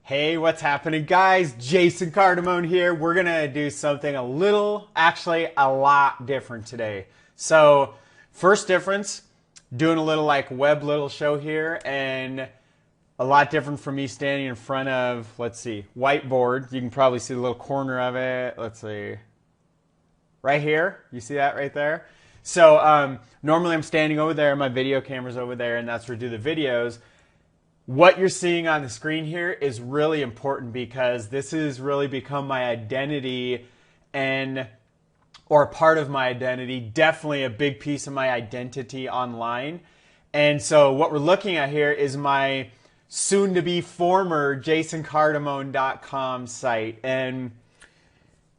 Hey, what's happening, guys? Jason Cardamone here. We're going to do something actually a lot different today. So, first difference, doing a little like web little show here, and a lot different from me standing in front of, let's see, whiteboard. You can probably see the little corner of it. Let's see. Right here. You see that right there? So, normally I'm standing over there, my video camera's over there, and that's where I do the videos. What you're seeing on the screen here is really important because this has really become my identity or part of my identity, definitely a big piece of my identity online. And so what we're looking at here is my soon-to-be former JasonCardamone.com site. And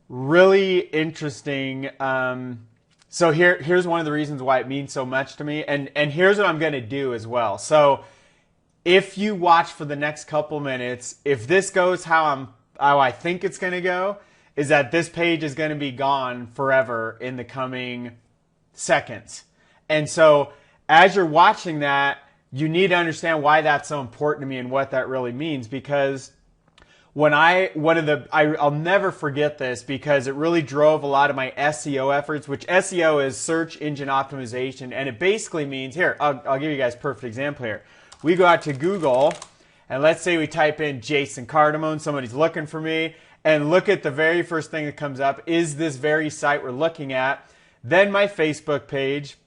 really interesting. So here's one of the reasons why it means so much to me. And here's what I'm going to do as well. So if you watch for the next couple minutes, if this goes how I think it's going to go, is that this page is going to be gone forever in the coming seconds. And so as you're watching that, you need to understand why that's so important to me and what that really means, because I'll never forget this because it really drove a lot of my SEO efforts, which SEO is search engine optimization. And it basically means, here, I'll give you guys a perfect example here. We go out to Google, and let's say we type in Jason Cardamone, somebody's looking for me, and look at the very first thing that comes up is this very site we're looking at, then my Facebook page,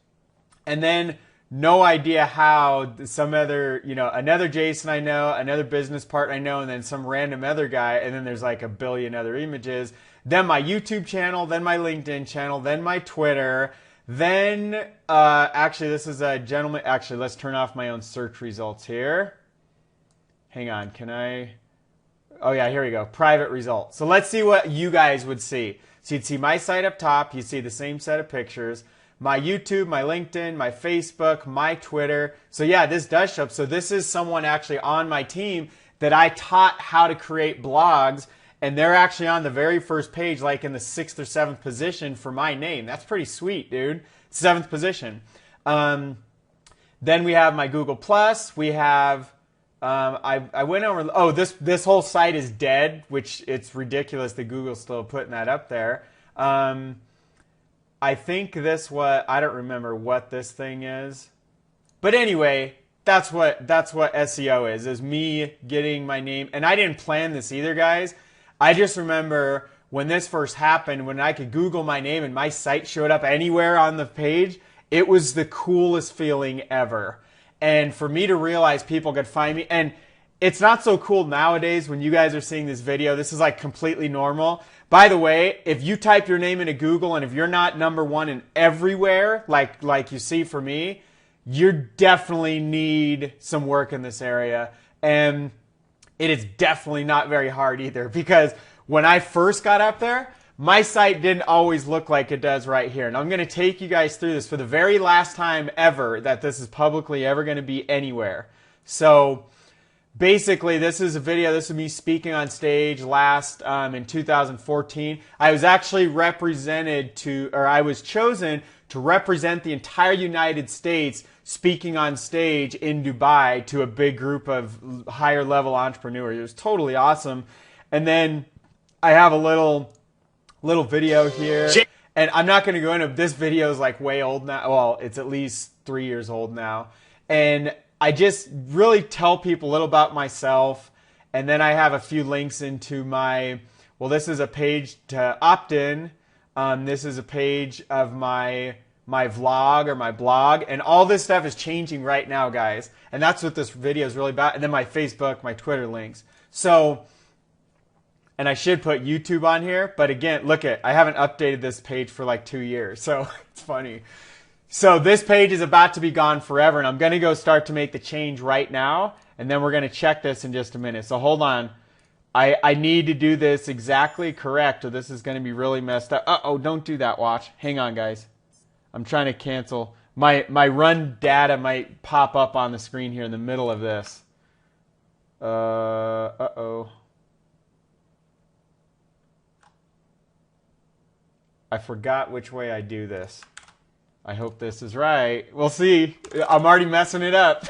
and then no idea how some other, another Jason I know, another business partner I know, and then some random other guy, and then there's like a billion other images, then my YouTube channel, then my LinkedIn channel, then my Twitter. Then, actually, this is a gentleman. Actually, let's turn off my own search results here. Hang on, oh yeah, here we go, private results. So let's see what you guys would see. So you'd see my site up top, you see the same set of pictures, my YouTube, my LinkedIn, my Facebook, my Twitter. So yeah, this does show up. So this is someone actually on my team that I taught how to create blogs, and they're actually on the very first page, like in the 6th or 7th position for my name. That's pretty sweet, dude. 7th position. Then we have my Google Plus. We have, I went over, this whole site is dead, which it's ridiculous that Google's still putting that up there. I think I don't remember what this thing is. But anyway, that's what SEO is me getting my name. And I didn't plan this either, guys. I just remember when this first happened, when I could Google my name and my site showed up anywhere on the page, it was the coolest feeling ever. And for me to realize people could find me, and it's not so cool nowadays when you guys are seeing this video. This is like completely normal. By the way, if you type your name into Google and if you're not #1 in everywhere, like you see for me, you definitely need some work in this area. And it is definitely not very hard either, because when I first got up there, my site didn't always look like it does right here. And I'm going to take you guys through this for the very last time ever that this is publicly ever going to be anywhere. So basically, this is a video. This is me speaking on stage last in 2014. I was actually I was chosen to represent the entire United States speaking on stage in Dubai to a big group of higher level entrepreneurs. It was totally awesome. And then I have a little video here. And I'm not going to go into, this video is like way old now. Well, it's at least 3 years old now. And I just really tell people a little about myself. And then I have a few links into this is a page to opt in. This is a page of my vlog or my blog, and all this stuff is changing right now, guys. And that's what this video is really about. And then my Facebook, my Twitter links. So, and I should put YouTube on here, but again, I haven't updated this page for like 2 years, so it's funny. So this page is about to be gone forever, and I'm going to go start to make the change right now, and then we're going to check this in just a minute. So hold on. I need to do this exactly correct, or this is going to be really messed up. Uh-oh, don't do that, watch. Hang on, guys. I'm trying to cancel. My run data might pop up on the screen here in the middle of this. Uh-oh. I forgot which way I do this. I hope this is right. We'll see. I'm already messing it up.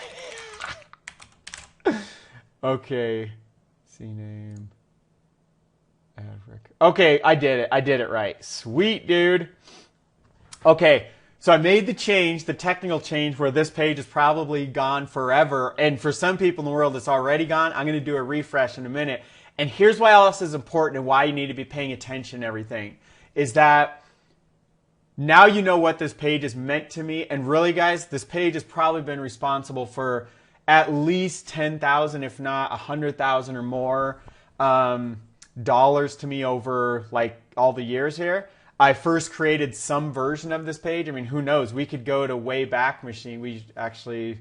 Okay. CNAME. Okay, I did it. I did it right. Sweet, dude. Okay, so I made the change, the technical change, where this page is probably gone forever. And for some people in the world, it's already gone. I'm going to do a refresh in a minute. And here's why all this is important and why you need to be paying attention to everything. Is that now you know what this page is meant to me. And really, guys, this page has probably been responsible for at least 10,000, if not 100,000 or more dollars to me over like all the years here. I first created some version of this page. I mean, who knows? We could go to Wayback Machine. We actually,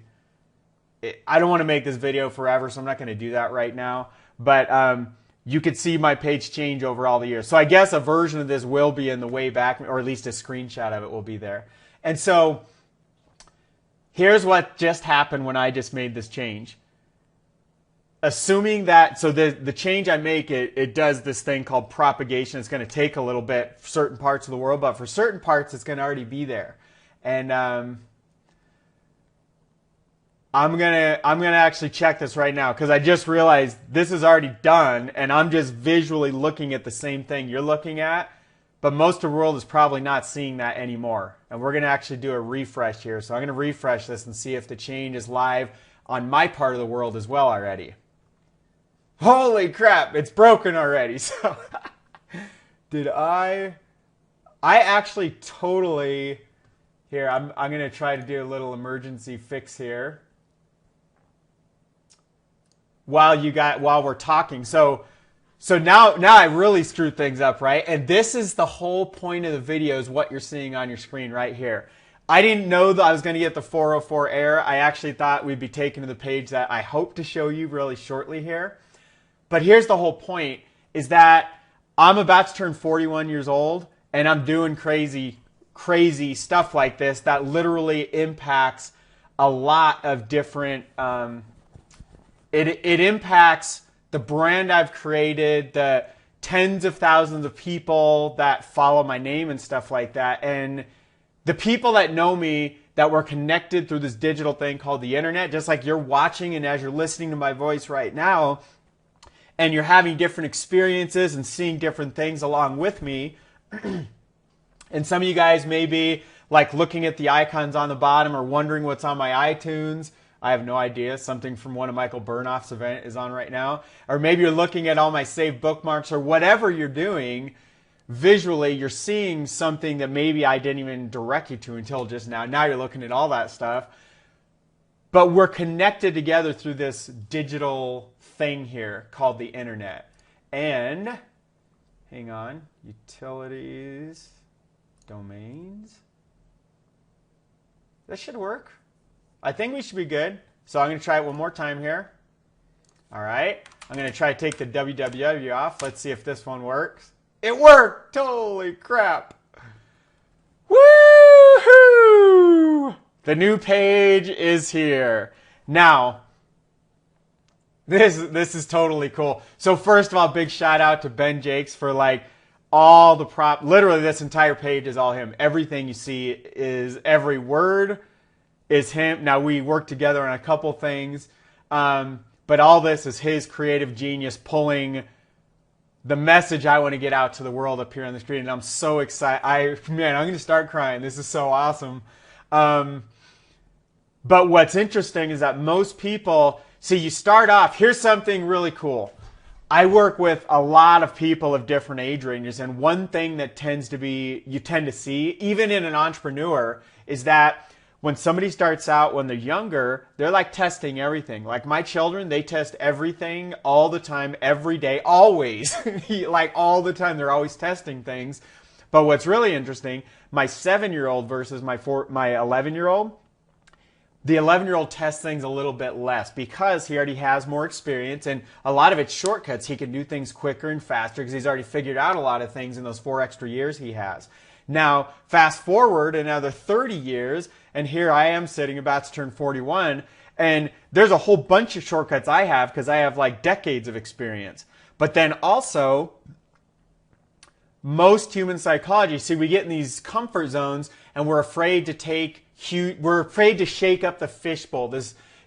I don't want to make this video forever, so I'm not going to do that right now. But you could see my page change over all the years. So I guess a version of this will be in the Wayback, or at least a screenshot of it will be there. And so here's what just happened when I just made this change. Assuming that, so the change I make, it does this thing called propagation. It's going to take a little bit for certain parts of the world, but for certain parts, it's going to already be there. And I'm gonna actually check this right now because I just realized this is already done, and I'm just visually looking at the same thing you're looking at. But most of the world is probably not seeing that anymore. And we're going to actually do a refresh here. So I'm going to refresh this and see if the change is live on my part of the world as well already. Holy crap, it's broken already. So did I actually totally, here, I'm going to try to do a little emergency fix here while we're talking. So now I really screwed things up, right? And this is the whole point of the video, is what you're seeing on your screen right here. I didn't know that I was going to get the 404 error. I actually thought we'd be taken to the page that I hope to show you really shortly here. But here's the whole point, is that I'm about to turn 41 years old, and I'm doing crazy stuff like this that literally impacts a lot of different, it impacts the brand I've created, the tens of thousands of people that follow my name and stuff like that. And the people that know me, that we're connected through this digital thing called the internet, just like you're watching and as you're listening to my voice right now, and you're having different experiences and seeing different things along with me. And some of you guys may be like looking at the icons on the bottom or wondering what's on my iTunes. I have no idea. Something from one of Michael Bernoff's event is on right now. Or maybe you're looking at all my saved bookmarks, or whatever you're doing. Visually, you're seeing something that maybe I didn't even direct you to until just now. Now you're looking at all that stuff. But we're connected together through this digital thing here called the internet. And, hang on, utilities, domains. This should work. I think we should be good. So I'm going to try it one more time here. All right. I'm going to try to take the www off. Let's see if this one works. It worked! Holy crap! Woohoo! The new page is here. Now, this is totally cool. So first of all, big shout out to Ben Jakes for like all the literally this entire page is all him. Everything you see is, every word is him. Now we work together on a couple things, but all this is his creative genius pulling the message I want to get out to the world up here on the screen. And I'm so excited. Man, I'm going to start crying. This is so awesome. But what's interesting is that most people, see, you start off, here's something really cool. I work with a lot of people of different age ranges, and one thing that you tend to see, even in an entrepreneur, is that when somebody starts out when they're younger, they're like testing everything. Like my children, they test everything all the time, every day, always. Like all the time, they're always testing things. But what's really interesting, my 7-year-old versus my 11-year-old, the 11-year-old tests things a little bit less because he already has more experience, and a lot of it's shortcuts. He can do things quicker and faster because he's already figured out a lot of things in those 4 extra years he has. Now, fast forward another 30 years, and here I am sitting about to turn 41, and there's a whole bunch of shortcuts I have because I have like decades of experience. But then also, most human psychology, see, we get in these comfort zones and we're afraid to shake up the fishbowl.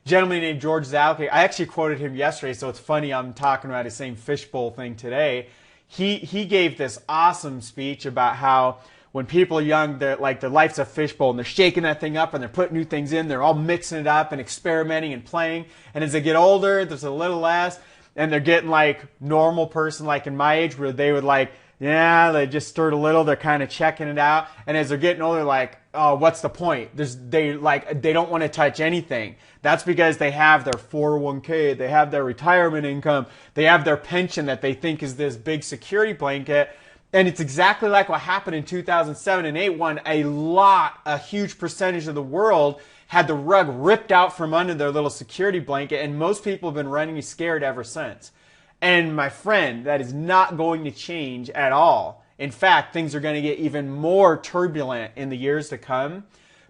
gentleman named George Zalke. I actually quoted him yesterday, so it's funny I'm talking about his same fishbowl thing today. He gave this awesome speech about how when people are young, they're like their life's a fishbowl and they're shaking that thing up and they're putting new things in. They're all mixing it up and experimenting and playing. And as they get older, there's a little less, and they're getting like normal person, like in my age, where they would like, yeah, they just stirred a little. They're kind of checking it out. And as they're getting older, like, oh, what's the point? They don't want to touch anything. That's because they have their 401k, they have their retirement income, they have their pension that they think is this big security blanket. And it's exactly like what happened in 2007 and 8 when a huge percentage of the world had the rug ripped out from under their little security blanket, and most people have been running scared ever since. And my friend, that is not going to change at all. In fact, things are going to get even more turbulent in the years to come.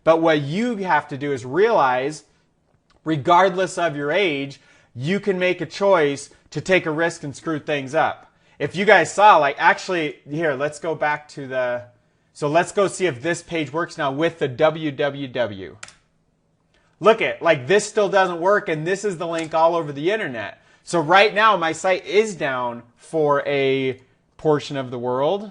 But what you have to do is realize, regardless of your age, you can make a choice to take a risk and screw things up. If you guys saw, like, actually, here, let's go back to so let's go see if this page works now with the www. Look at, like, this still doesn't work, and this is the link all over the internet. So right now, my site is down for a portion of the world,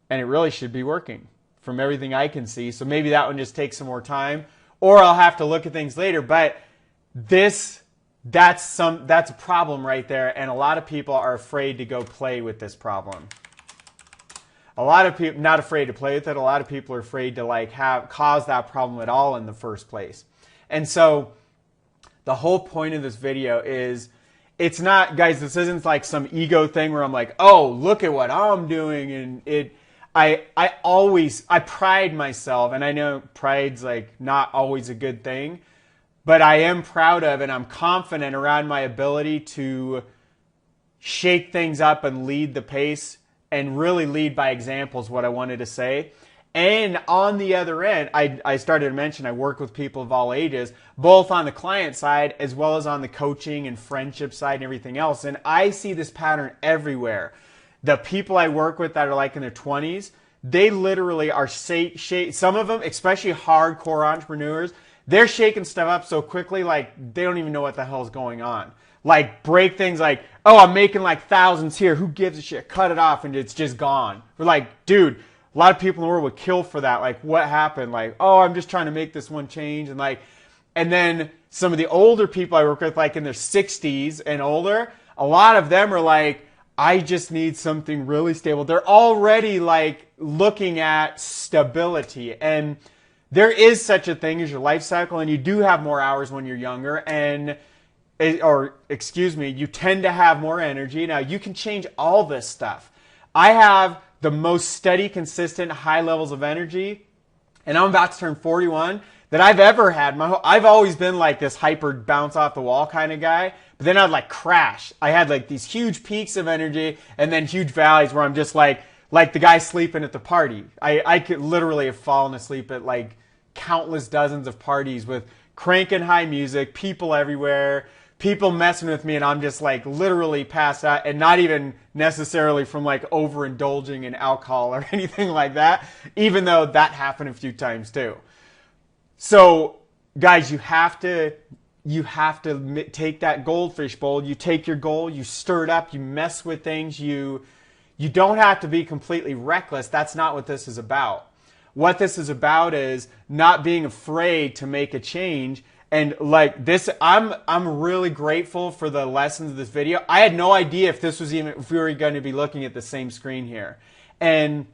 and it really should be working from everything I can see. So maybe that one just takes some more time, or I'll have to look at things later. But that's a problem right there, and a lot of people are afraid to go play with this problem. A lot of people not afraid to play with it. A lot of people are afraid to like cause that problem at all in the first place. And so the whole point of this video is, it's not, guys, this isn't like some ego thing where I'm like, oh, look at what I'm doing, and I pride myself, and I know pride's like not always a good thing, but I am proud of, and I'm confident around my ability to shake things up and lead the pace and really lead by example is what I wanted to say. And on the other end, I started to mention I work with people of all ages, both on the client side as well as on the coaching and friendship side and everything else. And I see this pattern everywhere. The people I work with that are like in their 20s, they literally are some of them, especially hardcore entrepreneurs, they're shaking stuff up so quickly, like they don't even know what the hell is going on. Like break things like, oh, I'm making like thousands here. Who gives a shit? Cut it off and it's just gone. We're like, dude, a lot of people in the world would kill for that. Like, what happened? Like, oh, I'm just trying to make this one change. And then some of the older people I work with, like in their 60s and older, a lot of them are like, I just need something really stable. They're already like looking at stability. And there is such a thing as your life cycle, and you do have more hours when you're younger, you tend to have more energy. Now, you can change all this stuff. I have the most steady, consistent, high levels of energy, and I'm about to turn 41, that I've ever had. I've always been like this hyper bounce off the wall kind of guy, but then I'd like crash. I had like these huge peaks of energy and then huge valleys where I'm just like the guy sleeping at the party. I could literally have fallen asleep at like countless dozens of parties with cranking high music, people everywhere, people messing with me, and I'm just like literally passed out, and not even necessarily from like overindulging in alcohol or anything like that, even though that happened a few times too. So guys, you have to take that goldfish bowl, you take your goal, you stir it up, you mess with things, you don't have to be completely reckless. That's not what this is about. What this is about is not being afraid to make a change. And like this, I'm really grateful for the lessons of this video. I had no idea if we were going to be looking at the same screen here. And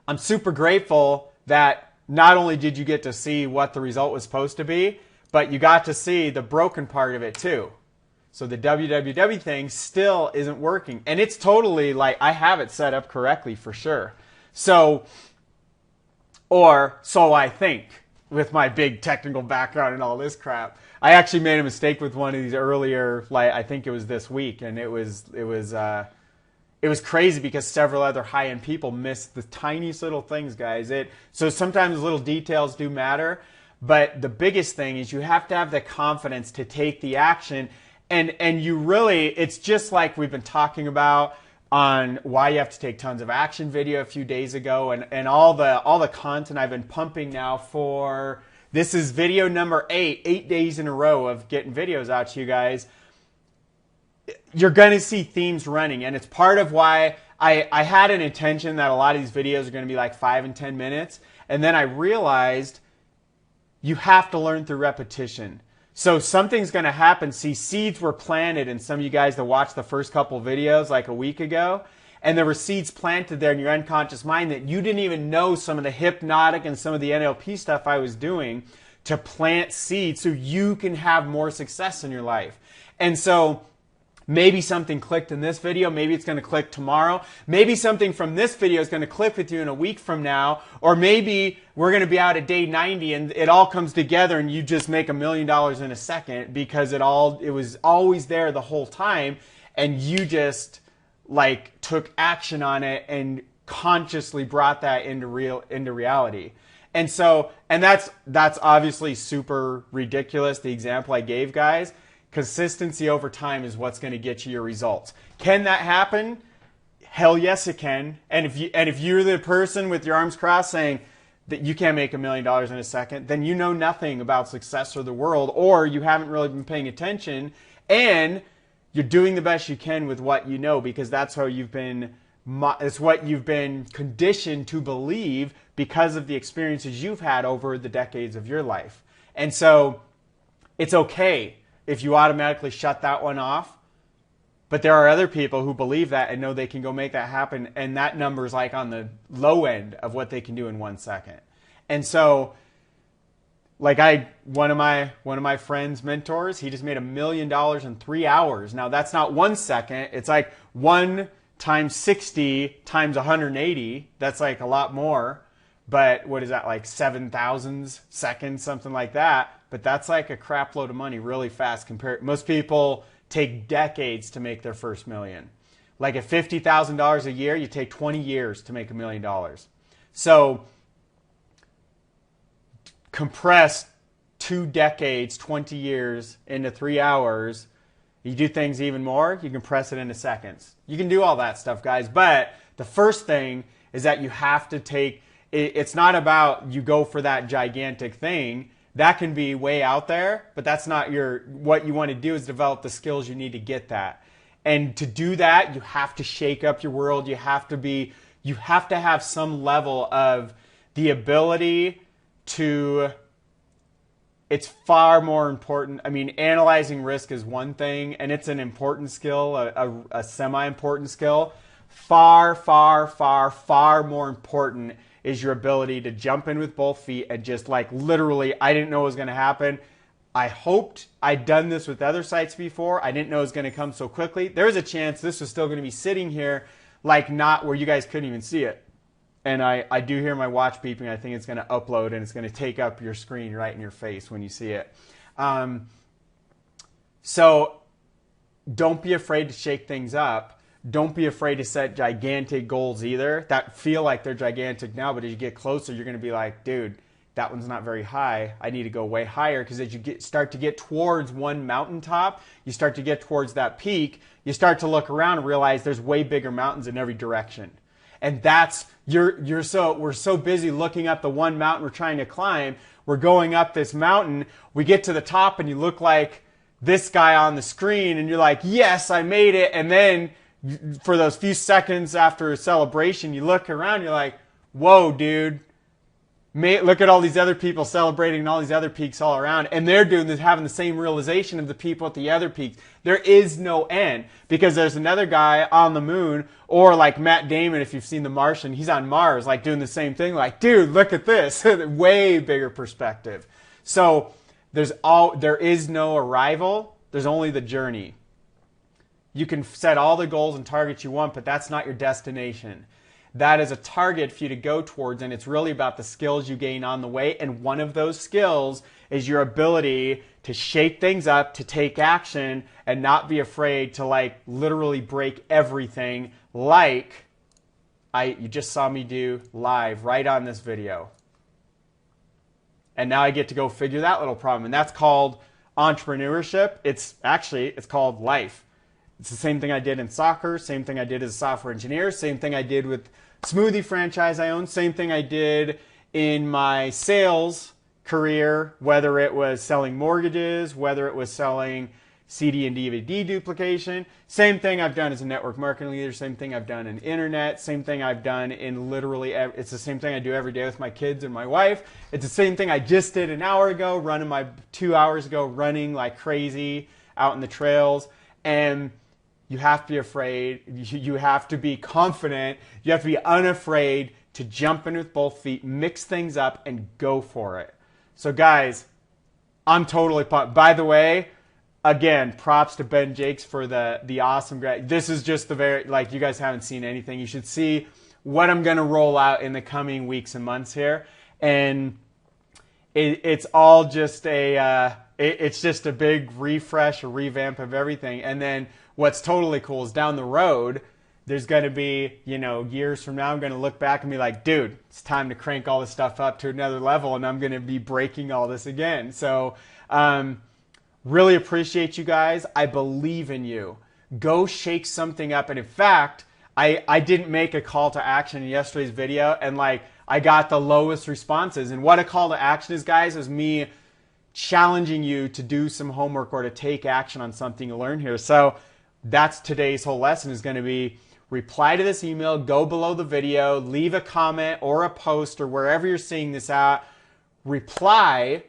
I'm super grateful that not only did you get to see what the result was supposed to be, but you got to see the broken part of it too. So the www thing still isn't working. And it's totally like, I have it set up correctly for sure. So I think, with my big technical background and all this crap. I actually made a mistake with one of these earlier, like I think it was this week, and it was crazy because several other high-end people missed the tiniest little things, guys. So sometimes little details do matter, but the biggest thing is you have to have the confidence to take the action, and you really, it's just like we've been talking about on why you have to take tons of action video a few days ago, and all the content I've been pumping now for This is video number 8 days in a row of getting videos out to you guys. You're going to see themes running, and it's part of why I had an intention that a lot of these videos are going to be like 5 and 10 minutes, and then I realized you have to learn through repetition. So something's going to happen. See, seeds were planted in some of you guys that watched the first couple videos like a week ago, and there were seeds planted there in your unconscious mind that you didn't even know some of the hypnotic and some of the NLP stuff I was doing to plant seeds so you can have more success in your life. And so maybe something clicked in this video. Maybe it's going to click tomorrow. Maybe something from this video is going to click with you in a week from now. Or maybe we're going to be out at day 90 and it all comes together and you just make $1 million in a second because it was always there the whole time, and you just like took action on it and consciously brought that into reality. And so, and that's obviously super ridiculous, the example I gave, guys. Consistency over time is what's going to get you your results. Can that happen? Hell yes, it can. And if you're the person with your arms crossed saying that you can't make $1 million in a second, then you know nothing about success or the world, or you haven't really been paying attention, and you're doing the best you can with what you know, because that's how it's what you've been conditioned to believe because of the experiences you've had over the decades of your life. And so it's okay if you automatically shut that one off. But there are other people who believe that and know they can go make that happen, and that number is like on the low end of what they can do in 1 second. And so, like one of my friends' mentors, he just made $1 million in 3 hours. Now that's not 1 second. It's like 1 times 60 times 180. That's like a lot more. But what is that, like 7,000 seconds, something like that? But that's like a crap load of money really fast compared. Most people take decades to make their first million. Like at $50,000 a year, you take 20 years to make $1 million. So compress 2 decades, 20 years into 3 hours. You do things even more, you compress it into seconds. You can do all that stuff, guys. But the first thing is that you have to take, it's not about you go for that gigantic thing. That can be way out there, but that's not what you want to do is develop the skills you need to get that. And to do that, you have to shake up your world. You have to have some level of the ability to, it's far more important. I mean, analyzing risk is one thing, and it's an important skill, a semi-important skill. Far, far, far, far more important is your ability to jump in with both feet and just like literally, I didn't know it was going to happen. I hoped I'd done this with other sites before. I didn't know it was going to come so quickly. There was a chance this was still going to be sitting here, like not where you guys couldn't even see it. And I do hear my watch beeping. I think it's going to upload and it's going to take up your screen right in your face when you see it. So don't be afraid to shake things up. Don't be afraid to set gigantic goals either that feel like they're gigantic now, but as you get closer, you're going to be like, dude, that one's not very high. I need to go way higher, because as you start to get towards one mountaintop, you start to get towards that peak, you start to look around and realize there's way bigger mountains in every direction. And that's, we're so busy looking up the one mountain we're trying to climb. We're going up this mountain. We get to the top and you look like this guy on the screen and you're like, yes, I made it. And then for those few seconds after a celebration, you look around, you're like, whoa, dude, look at all these other people celebrating and all these other peaks all around. And they're doing this, having the same realization of the people at the other peaks. There is no end, because there's another guy on the moon, or like Matt Damon, if you've seen The Martian, he's on Mars, like doing the same thing. Like, dude, look at this. Way bigger perspective. So there is no arrival. There's only the journey. You can set all the goals and targets you want, but that's not your destination. That is a target for you to go towards, and it's really about the skills you gain on the way. And one of those skills is your ability to shake things up, to take action, and not be afraid to like literally break everything, like you just saw me do live right on this video. And now I get to go figure that little problem, and that's called entrepreneurship. It's called life. It's the same thing I did in soccer, same thing I did as a software engineer, same thing I did with smoothie franchise I own, same thing I did in my sales career, whether it was selling mortgages, whether it was selling CD and DVD duplication. Same thing I've done as a network marketing leader, same thing I've done in internet, same thing I've done in literally, it's the same thing I do every day with my kids and my wife. It's the same thing I just did an hour ago, 2 hours ago, running like crazy out in the trails. And you have to be afraid, you have to be confident, you have to be unafraid to jump in with both feet, mix things up, and go for it. So guys, I'm totally pumped. By the way, again, props to Ben Jakes for the awesome grad. This is just the very, like, you guys haven't seen anything. You should see what I'm going to roll out in the coming weeks and months here. And it's all just it's just a big refresh, a revamp of everything. And then what's totally cool is down the road, there's going to be, years from now, I'm going to look back and be like, dude, it's time to crank all this stuff up to another level, and I'm going to be breaking all this again. So, really appreciate you guys. I believe in you. Go shake something up. And in fact, I didn't make a call to action in yesterday's video, and I got the lowest responses. And what a call to action is, guys, is me challenging you to do some homework or to take action on something you learn here. So that's today's whole lesson, is going to be reply to this email, go below the video, leave a comment or a post or wherever you're seeing this at, reply,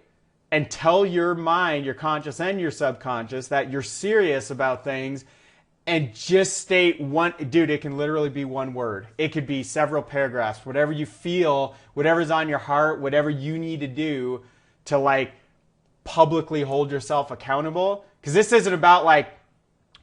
and tell your mind, your conscious and your subconscious, that you're serious about things, and just state one, dude, it can literally be one word. It could be several paragraphs, whatever you feel, whatever's on your heart, whatever you need to do to publicly hold yourself accountable. Because this isn't about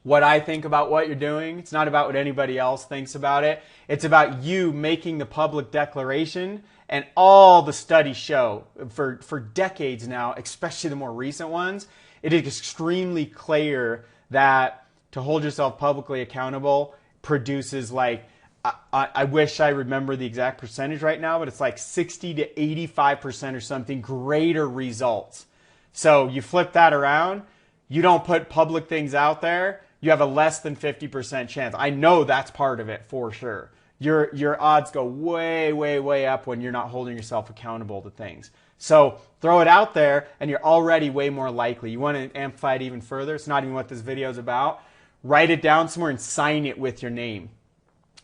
what I think about what you're doing. It's not about what anybody else thinks about it. It's about you making the public declaration. And all the studies show for decades now, especially the more recent ones, it is extremely clear that to hold yourself publicly accountable produces I wish I remember the exact percentage right now, but it's 60 to 85% or something greater results. So you flip that around, you don't put public things out there, you have a less than 50% chance. I know that's part of it for sure. Your odds go way, way, way up when you're not holding yourself accountable to things. So throw it out there and you're already way more likely. You want to amplify it even further? It's not even what this video is about. Write it down somewhere and sign it with your name.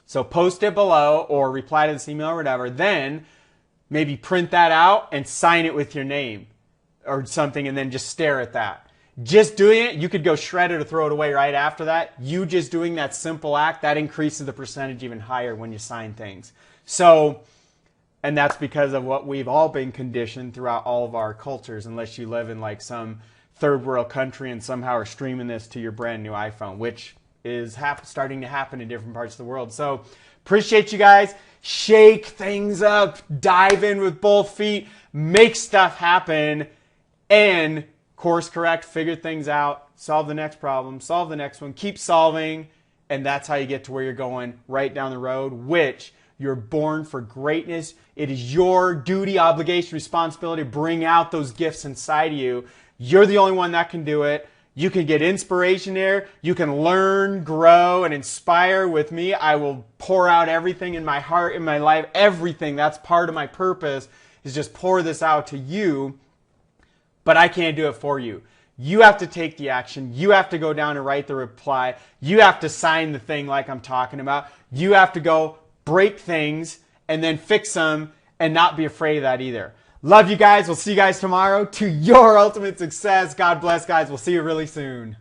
So post it below or reply to this email or whatever. Then maybe print that out and sign it with your name or something, and then just stare at that. Just doing it, you could go shred it or throw it away right after that. You just doing that simple act, that increases the percentage even higher when you sign things. So, and that's because of what we've all been conditioned throughout all of our cultures, unless you live in some third world country and somehow are streaming this to your brand new iPhone, which is starting to happen in different parts of the world. So appreciate you guys. Shake things up, dive in with both feet, make stuff happen, and course correct, figure things out, solve the next problem, solve the next one, keep solving, and that's how you get to where you're going right down the road, which you're born for greatness. It is your duty, obligation, responsibility to bring out those gifts inside of you. You're the only one that can do it. You can get inspiration here. You can learn, grow, and inspire with me. I will pour out everything in my heart, in my life, everything. That's part of my purpose, is just pour this out to you. But I can't do it for you. You have to take the action. You have to go down and write the reply. You have to sign the thing like I'm talking about. You have to go break things and then fix them and not be afraid of that either. Love you guys. We'll see you guys tomorrow. To your ultimate success. God bless, guys. We'll see you really soon.